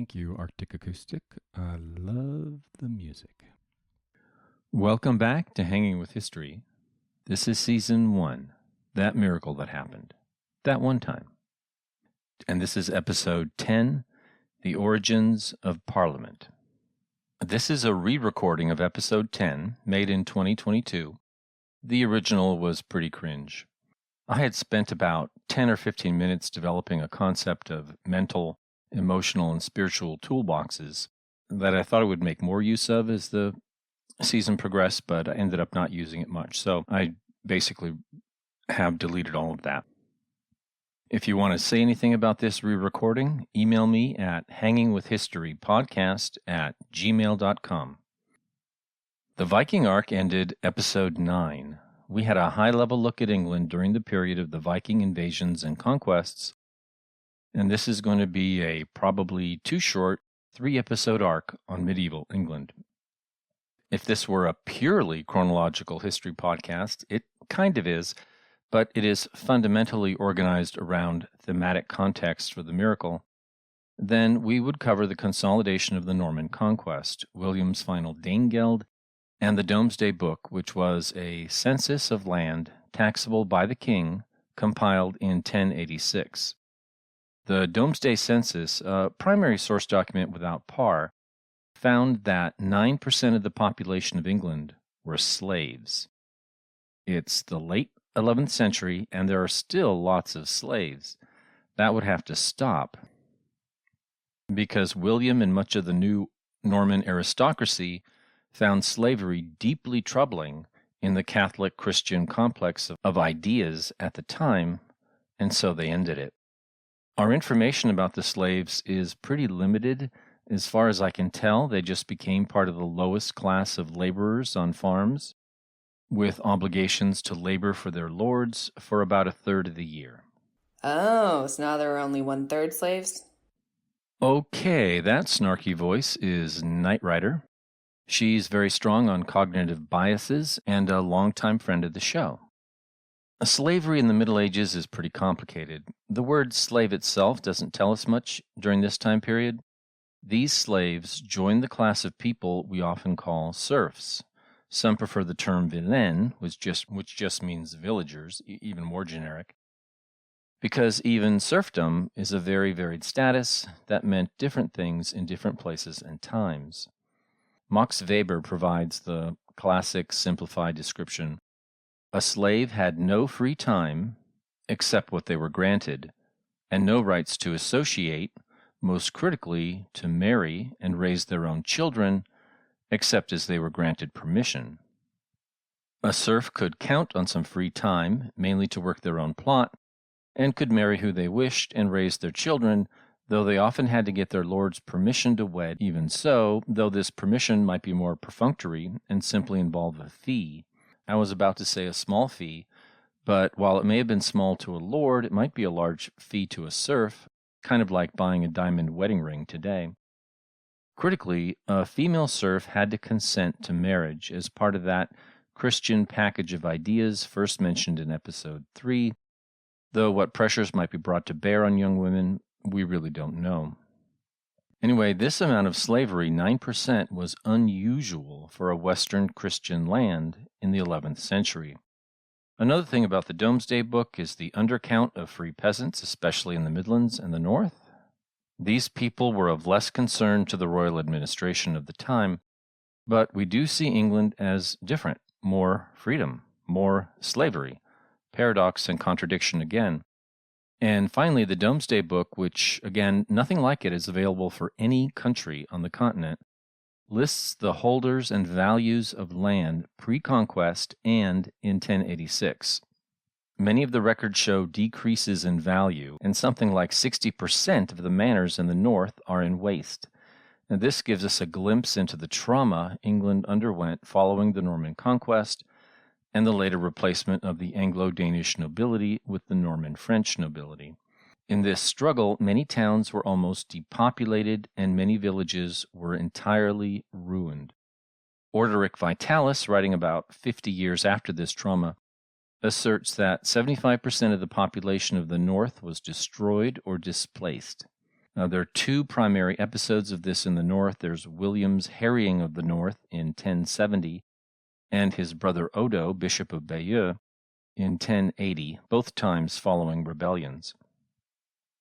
Thank you, Arctic Acoustic. I love the music. Welcome back to Hanging with History. This is Season 1, That Miracle That Happened, That One Time. And this is Episode 10, The Origins of Parliament. This is a re-recording of Episode 10, made in 2022. The original was pretty cringe. I had spent about 10 or 15 minutes developing a concept of mental, emotional, and spiritual toolboxes that I thought I would make more use of as the season progressed, but I ended up not using it much. So I basically have deleted all of that. If you want to say anything about this re-recording, email me at hangingwithhistorypodcast@gmail.com. The Viking arc ended Episode 9. We had a high-level look at England during the period of the Viking invasions and conquests, and this is going to be a probably too short 3-episode arc on medieval England. If this were a purely chronological history podcast, it kind of is, but it is fundamentally organized around thematic context for the miracle. Then we would cover the consolidation of the Norman conquest, William's final Danegeld, and the Domesday Book, which was a census of land taxable by the king, compiled in 1086. The Domesday Census, a primary source document without par, found that 9% of the population of England were slaves. It's the late 11th century, and there are still lots of slaves. That would have to stop, because William and much of the new Norman aristocracy found slavery deeply troubling in the Catholic Christian complex of ideas at the time, and so they ended it. Our information about the slaves is pretty limited. As far as I can tell, they just became part of the lowest class of laborers on farms, with obligations to labor for their lords for about a third of the year. Oh, so now there are only 1/3 slaves? Okay, that snarky voice is Nightrider. She's very strong on cognitive biases and a longtime friend of the show. Slavery in the Middle Ages is pretty complicated. The word slave itself doesn't tell us much during this time period. These slaves joined the class of people we often call serfs. Some prefer the term vilain, which just means villagers, even more generic, because even serfdom is a very varied status that meant different things in different places and times. Max Weber provides the classic simplified description. A slave had no free time except what they were granted, and no rights to associate, most critically to marry and raise their own children, except as they were granted permission. A serf could count on some free time, mainly to work their own plot, and could marry who they wished and raise their children, though they often had to get their lord's permission to wed. Even so, though this permission might be more perfunctory and simply involve a fee. I was about to say a small fee, but while it may have been small to a lord, it might be a large fee to a serf, kind of like buying a diamond wedding ring today. Critically, a female serf had to consent to marriage as part of that Christian package of ideas first mentioned in Episode 3, though what pressures might be brought to bear on young women, we really don't know. Anyway, this amount of slavery, 9%, was unusual for a Western Christian land in the 11th century. Another thing about the Domesday Book is the undercount of free peasants, especially in the Midlands and the North. These people were of less concern to the royal administration of the time, but we do see England as different, more freedom, more slavery. Paradox and contradiction again. And finally, the Domesday Book, which, again, nothing like it is available for any country on the continent, lists the holders and values of land pre-conquest and in 1086. Many of the records show decreases in value, and something like 60% of the manors in the north are in waste. Now, this gives us a glimpse into the trauma England underwent following the Norman conquest and the later replacement of the Anglo-Danish nobility with the Norman-French nobility. In this struggle, many towns were almost depopulated and many villages were entirely ruined. Orderic Vitalis, writing about 50 years after this trauma, asserts that 75% of the population of the North was destroyed or displaced. There are two primary episodes of this in the north. There's William's harrying of the north in 1070 and his brother Odo, Bishop of Bayeux, in 1080, both times following rebellions.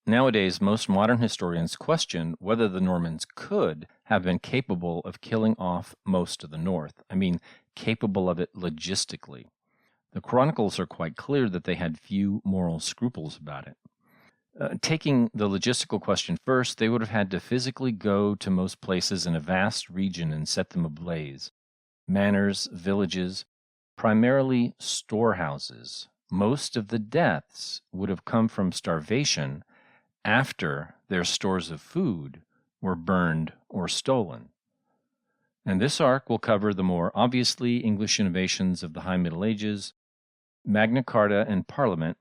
Nowadays, most modern historians question whether the Normans could have been capable of killing off most of the north. I mean, capable of it logistically. The chronicles are quite clear that they had few moral scruples about it. Taking the logistical question first, they would have had to physically go to most places in a vast region and set them ablaze. Manors, villages, primarily storehouses. Most of the deaths would have come from starvation after their stores of food were burned or stolen. And this arc will cover the more obviously English innovations of the High Middle Ages, Magna Carta and Parliament.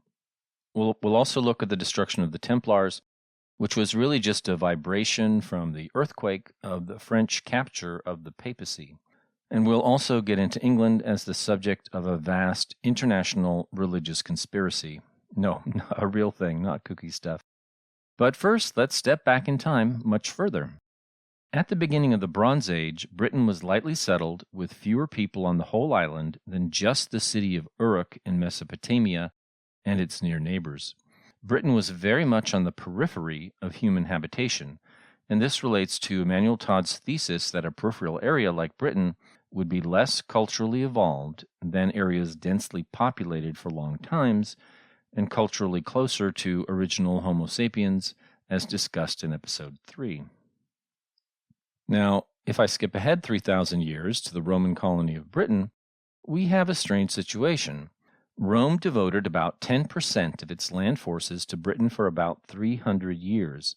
We'll also look at the destruction of the Templars, which was really just a vibration from the earthquake of the French capture of the papacy. And we'll also get into England as the subject of a vast international religious conspiracy. No, a real thing, not kooky stuff. But first, let's step back in time much further. At the beginning of the Bronze Age, Britain was lightly settled with fewer people on the whole island than just the city of Uruk in Mesopotamia and its near neighbors. Britain was very much on the periphery of human habitation, and this relates to Emmanuel Todd's thesis that a peripheral area like Britain would be less culturally evolved than areas densely populated for long times and culturally closer to original Homo sapiens, as discussed in Episode 3. Now, if I skip ahead 3,000 years to the Roman colony of Britain, we have a strange situation. Rome devoted about 10% of its land forces to Britain for about 300 years,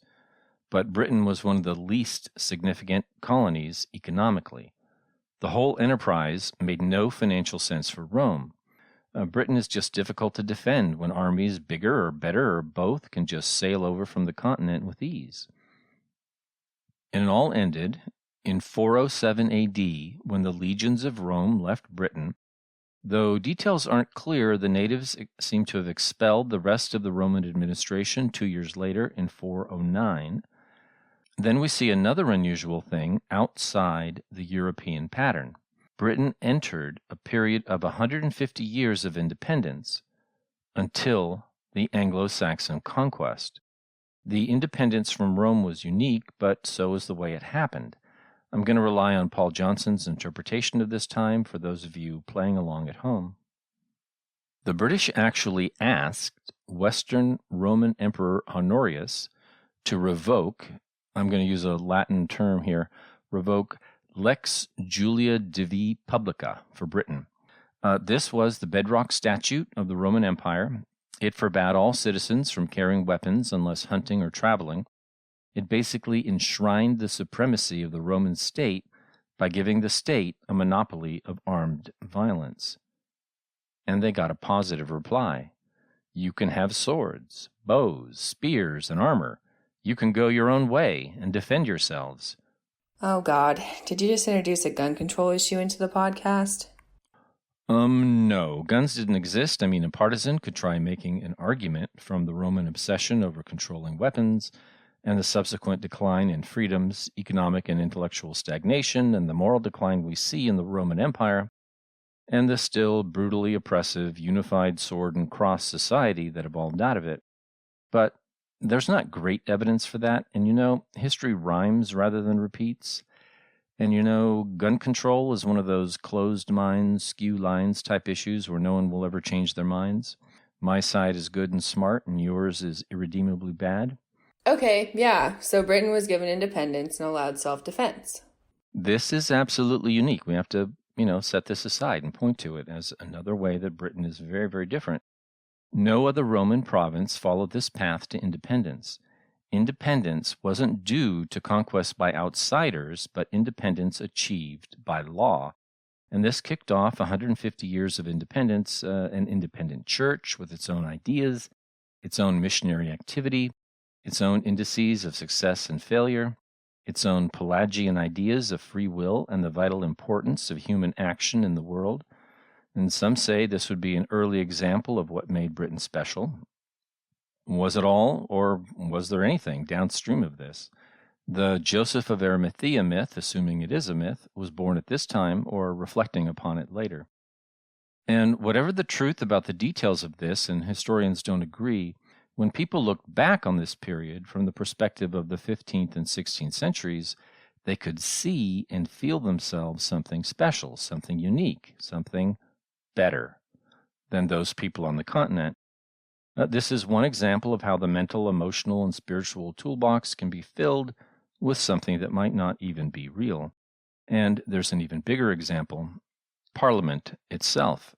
but Britain was one of the least significant colonies economically. The whole enterprise made no financial sense for Rome. Britain is just difficult to defend when armies bigger or better or both can just sail over from the continent with ease. And it all ended in 407 AD when the legions of Rome left Britain. Though details aren't clear, the natives seem to have expelled the rest of the Roman administration 2 years later in 409. Then we see another unusual thing outside the European pattern. Britain entered a period of 150 years of independence until the Anglo-Saxon conquest. The independence from Rome was unique, but so is the way it happened. I'm going to rely on Paul Johnson's interpretation of this time for those of you playing along at home. The British actually asked Western Roman Emperor Honorius to revoke, I'm going to use a Latin term here, revoke Lex Julia Divi Publica for Britain. This was the bedrock statute of the Roman Empire. It forbade all citizens from carrying weapons unless hunting or traveling. It basically enshrined the supremacy of the Roman state by giving the state a monopoly of armed violence. And they got a positive reply. You can have swords, bows, spears, and armor. You can go your own way and defend yourselves. Oh God, did you just introduce a gun control issue into the podcast? No. Guns didn't exist. I mean, a partisan could try making an argument from the Roman obsession over controlling weapons and the subsequent decline in freedoms, economic and intellectual stagnation, and the moral decline we see in the Roman Empire, and the still brutally oppressive, unified sword and cross society that evolved out of it. But there's not great evidence for that, and history rhymes rather than repeats. And gun control is one of those closed minds, skew lines type issues where no one will ever change their minds. My side is good and smart, and yours is irredeemably bad. Okay, yeah, so Britain was given independence and allowed self-defense. This is absolutely unique. We have to, set this aside and point to it as another way that Britain is very, very different. No other Roman province followed this path to independence. Independence wasn't due to conquest by outsiders, but independence achieved by law. And this kicked off 150 years of independence, an independent church with its own ideas, its own missionary activity, its own indices of success and failure, its own Pelagian ideas of free will and the vital importance of human action in the world. And some say this would be an early example of what made Britain special. Was it all, or was there anything downstream of this? The Joseph of Arimathea myth, assuming it is a myth, was born at this time or reflecting upon it later. And whatever the truth about the details of this, and historians don't agree, when people look back on this period from the perspective of the 15th and 16th centuries, they could see and feel themselves something special, something unique, something better than those people on the continent. This is one example of how the mental, emotional, and spiritual toolbox can be filled with something that might not even be real. And there's an even bigger example, Parliament itself.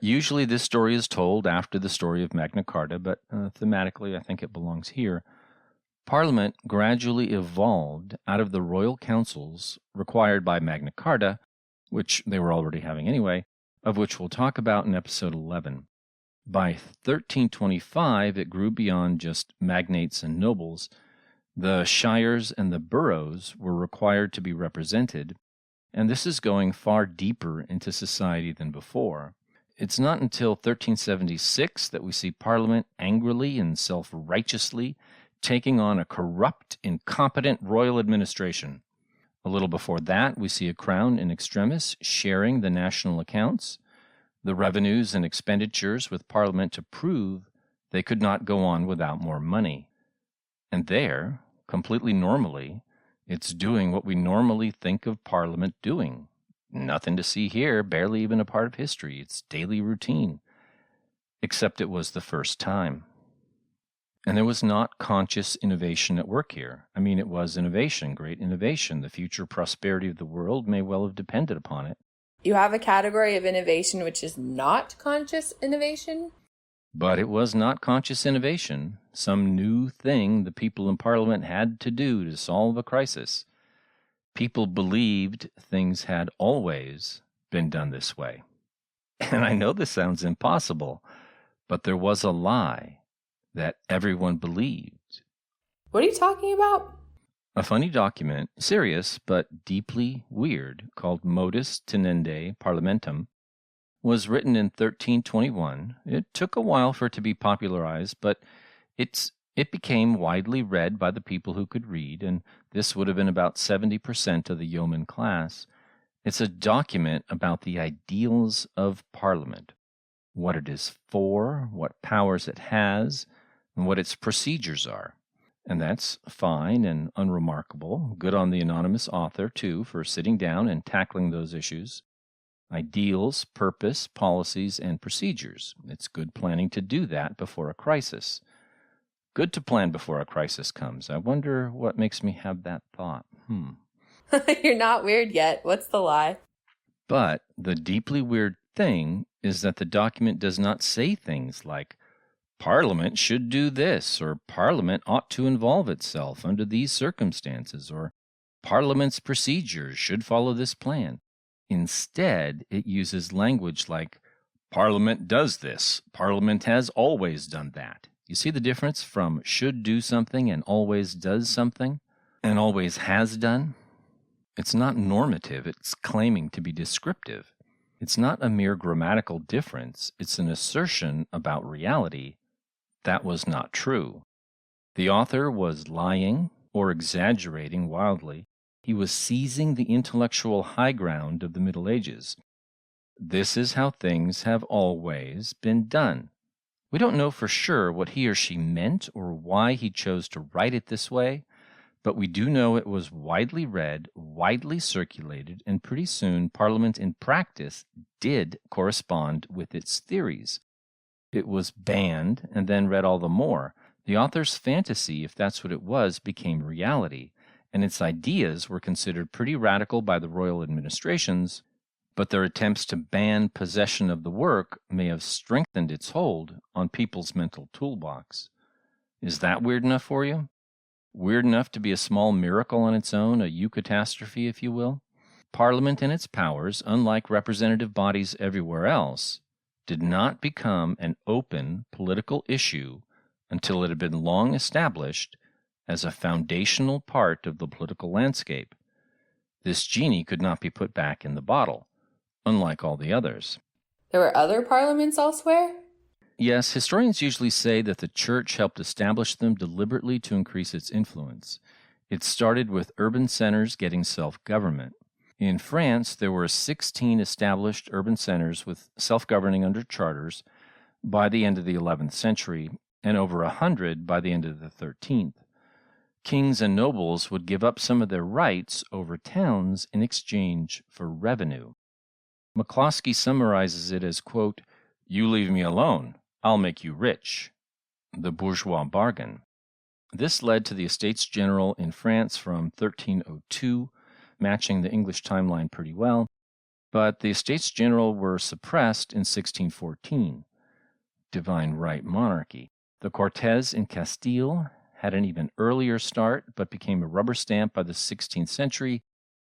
Usually this story is told after the story of Magna Carta, but thematically I think it belongs here. Parliament gradually evolved out of the royal councils required by Magna Carta, which they were already having anyway, of which we'll talk about in episode 11. By 1325, it grew beyond just magnates and nobles. The shires and the boroughs were required to be represented, and this is going far deeper into society than before. It's not until 1376 that we see Parliament angrily and self-righteously taking on a corrupt, incompetent royal administration. A little before that, we see a crown in extremis sharing the national accounts, the revenues and expenditures with Parliament to prove they could not go on without more money. And there, completely normally, it's doing what we normally think of Parliament doing. Nothing to see here, barely even a part of history. It's daily routine. Except it was the first time. And there was not conscious innovation at work here. I mean, it was innovation, great innovation. The future prosperity of the world may well have depended upon it. You have a category of innovation which is not conscious innovation? But it was not conscious innovation, some new thing the people in Parliament had to do to solve a crisis. People believed things had always been done this way. And I know this sounds impossible, but there was a lie that everyone believed. What are you talking about? A funny document, serious but deeply weird, called Modus Tenendi Parlementum, was written in 1321. It took a while for it to be popularized, but it became widely read by the people who could read, and this would have been about 70% of the yeoman class. It's a document about the ideals of Parliament, what it is for, what powers it has, and what its procedures are. And that's fine and unremarkable. Good on the anonymous author, too, for sitting down and tackling those issues. Ideals, purpose, policies, and procedures. It's good planning to do that before a crisis. Good to plan before a crisis comes. I wonder what makes me have that thought. You're not weird yet. What's the lie? But the deeply weird thing is that the document does not say things like, Parliament should do this, or Parliament ought to involve itself under these circumstances, or Parliament's procedures should follow this plan. Instead, it uses language like, Parliament does this, Parliament has always done that. You see the difference from should do something and always does something, and always has done? It's not normative, it's claiming to be descriptive. It's not a mere grammatical difference, it's an assertion about reality that was not true. The author was lying or exaggerating wildly. He was seizing the intellectual high ground of the Middle Ages. This is how things have always been done. We don't know for sure what he or she meant or why he chose to write it this way, but we do know it was widely read, widely circulated, and pretty soon Parliament in practice did correspond with its theories. It was banned and then read all the more. The author's fantasy, if that's what it was, became reality, and its ideas were considered pretty radical by the royal administrations, but their attempts to ban possession of the work may have strengthened its hold on people's mental toolbox. Is that weird enough for you? Weird enough to be a small miracle on its own, a eucatastrophe, if you will? Parliament and its powers, unlike representative bodies everywhere else, did not become an open political issue until it had been long established as a foundational part of the political landscape. This genie could not be put back in the bottle, unlike all the others. There were other parliaments elsewhere? Yes, historians usually say that the church helped establish them deliberately to increase its influence. It started with urban centers getting self-government. In France, there were 16 established urban centers with self-governing under charters by the end of the 11th century, and over 100 by the end of the 13th. Kings and nobles would give up some of their rights over towns in exchange for revenue. McCloskey summarizes it as, quote, "You leave me alone, I'll make you rich." The bourgeois bargain. This led to the Estates General in France from 1302, matching the English timeline pretty well, but the Estates General were suppressed in 1614. Divine right monarchy. The Cortes in Castile had an even earlier start, but became a rubber stamp by the 16th century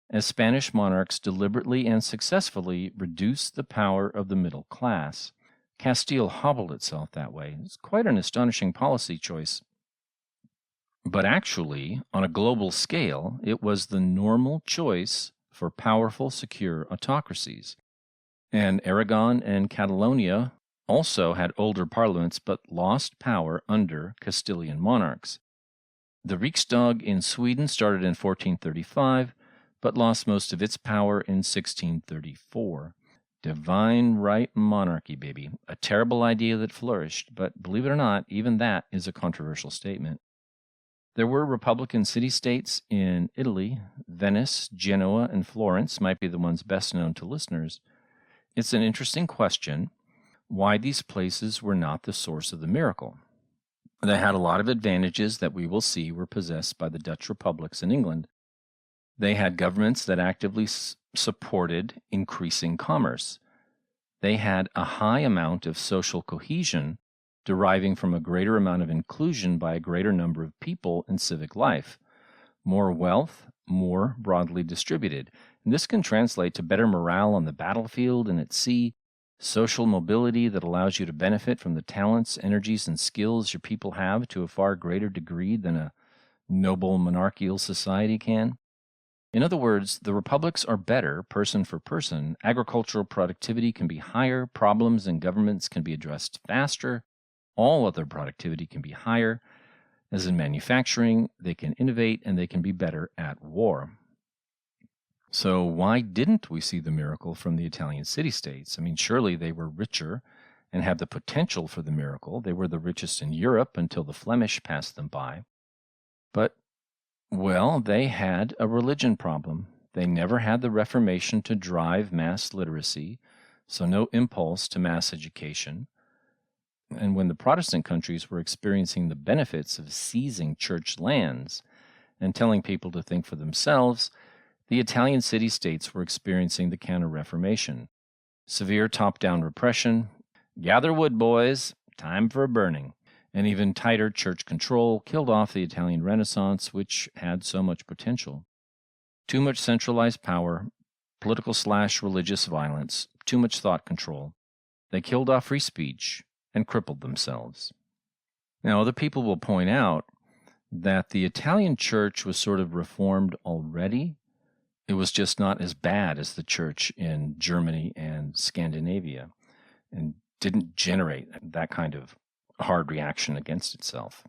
as Spanish monarchs deliberately and successfully reduced the power of the middle class. Castile hobbled itself that way. It's quite an astonishing policy choice. But actually, on a global scale, it was the normal choice for powerful, secure autocracies. And Aragon and Catalonia also had older parliaments but lost power under Castilian monarchs. The Riksdag in Sweden started in 1435, but lost most of its power in 1634. Divine right monarchy, baby. A terrible idea that flourished, but believe it or not, even that is a controversial statement. There were Republican city-states in Italy. Venice, Genoa, and Florence might be the ones best known to listeners. It's an interesting question why these places were not the source of the miracle. They had a lot of advantages that we will see were possessed by the Dutch republics in England. They had governments that actively supported increasing commerce. They had a high amount of social cohesion deriving from a greater amount of inclusion by a greater number of people in civic life. More wealth, more broadly distributed. And this can translate to better morale on the battlefield and at sea, social mobility that allows you to benefit from the talents, energies, and skills your people have to a far greater degree than a noble monarchical society can. In other words, the republics are better person for person. Agricultural productivity can be higher, problems in governments can be addressed faster, all other productivity can be higher. As in manufacturing, they can innovate and they can be better at war. So why didn't we see the miracle from the Italian city-states? I mean, surely they were richer and have the potential for the miracle. They were the richest in Europe until the Flemish passed them by. But, well, they had a religion problem. They never had the Reformation to drive mass literacy, so no impulse to mass education. And when the Protestant countries were experiencing the benefits of seizing church lands and telling people to think for themselves, the Italian city-states were experiencing the Counter-Reformation. Severe top-down repression, gather wood, boys, time for a burning, and even tighter church control killed off the Italian Renaissance, which had so much potential. Too much centralized power, political/religious violence, too much thought control. They killed off free speech and crippled themselves. Now, other people will point out that the Italian church was sort of reformed already. It was just not as bad as the church in Germany and Scandinavia and didn't generate that kind of hard reaction against itself.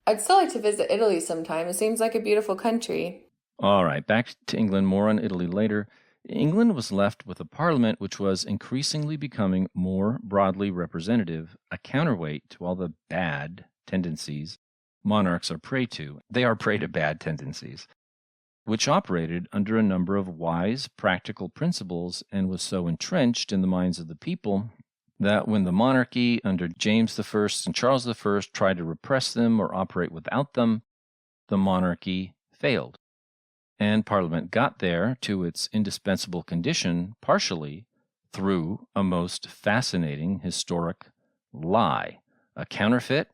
I'd still like to visit Italy sometime. It seems like a beautiful country. All right, back to England, more on Italy later. England was left with a parliament which was increasingly becoming more broadly representative, a counterweight to all the bad tendencies monarchs are prey to. They are prey to bad tendencies, which operated under a number of wise, practical principles and was so entrenched in the minds of the people that when the monarchy under James I and Charles I tried to repress them or operate without them, the monarchy failed. And Parliament got there to its indispensable condition partially through a most fascinating historic lie, a counterfeit,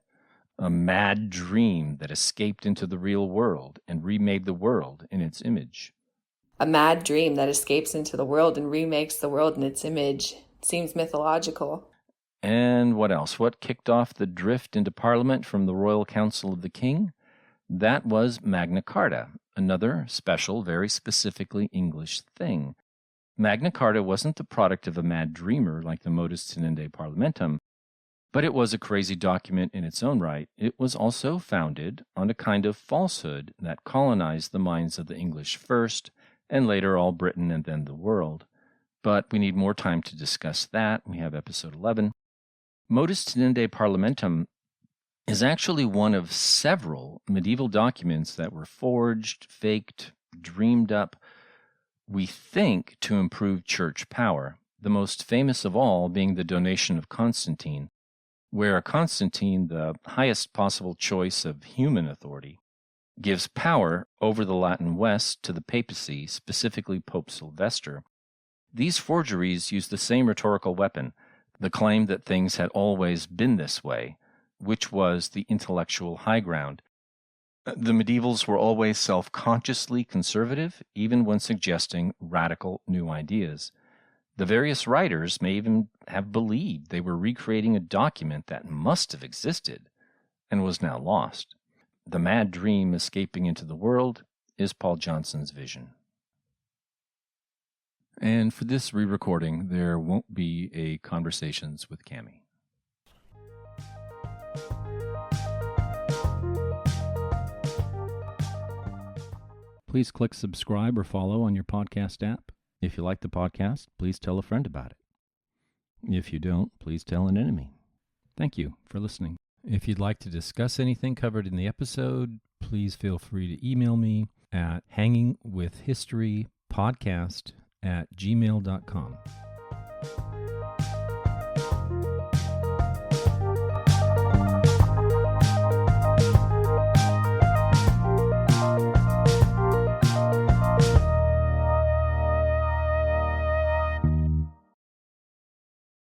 a mad dream that escaped into the real world and remade the world in its image. A mad dream that escapes into the world and remakes the world in its image. Seems mythological. And what else? What kicked off the drift into Parliament from the Royal Council of the King? That was Magna Carta, another special, very specifically English thing. Magna Carta wasn't the product of a mad dreamer like the Modus Tenendi Parlementum. But it was a crazy document in its own right. It was also founded on a kind of falsehood that colonized the minds of the English first, and later all Britain and then the world. But we need more time to discuss that. We have episode 11. Modus Tenendi Parlementum is actually one of several medieval documents that were forged, faked, dreamed up, we think, to improve church power, the most famous of all being the donation of Constantine, where Constantine, the highest possible choice of human authority, gives power over the Latin West to the papacy, specifically Pope Sylvester. These forgeries use the same rhetorical weapon, the claim that things had always been this way, which was the intellectual high ground. The medievals were always self-consciously conservative, even when suggesting radical new ideas. The various writers may even have believed they were recreating a document that must have existed and was now lost. The mad dream escaping into the world is Paul Johnson's vision. And for this re-recording, there won't be a Conversations with Cammie. Please click subscribe or follow on your podcast app. If you like the podcast, please tell a friend about it. If you don't, please tell an enemy. Thank you for listening. If you'd like to discuss anything covered in the episode, please feel free to email me at hangingwithhistorypodcast@gmail.com.